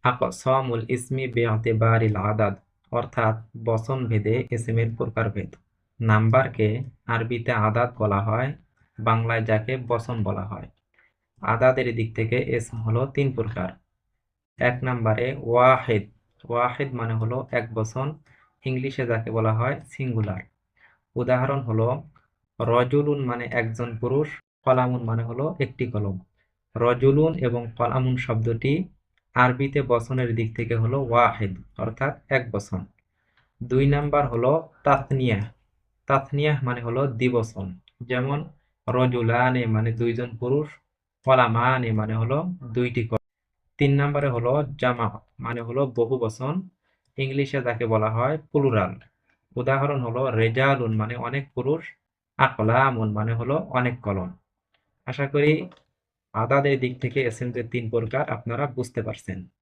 আকসামুল ইসমি বিআতিবারিল আদাদ, অর্থাৎ বচন ভেদে ইসমের প্রকারভেদ। নাম্বারকে আরবিতে আদাদ বলা হয়, বাংলায় যাকে বচন বলা হয়। আদাদের দিক থেকে ইসম হলো তিন প্রকার। এক নম্বরে ওয়াহিদ। ওয়াহিদ মানে হলো এক বচন, ইংলিশে যাকে বলা হয় সিঙ্গুলার। উদাহরণ হলো রজুলুন মানে একজন পুরুষ, কলামুন মানে হলো একটি কলম। রজুলুন এবং কলামুন শব্দটি আরবিতে বচনের দিক থেকে হলো ওয়াহিদ, অর্থাৎ এক বচন। দুই নাম্বার হলো তাসনিয়া। তাসনিয়া মানে হলো দ্বিবচন, যেমন রজুলানে মানে দুইজন পুরুষ, কলামানে মানে হলো দুইটি কলম। তিন নম্বরে হলো জামা, মানে হলো বহু বচন, ইংলিশে যাকে বলা হয় প্লুরাল। উদাহরণ হলো রেজালুন মানে অনেক পুরুষ, আকলামুন মানে হলো অনেক কলম। আশা করি আদাদের দিক থেকে এসএমদের তিন প্রকার আপনারা বুঝতে পারছেন।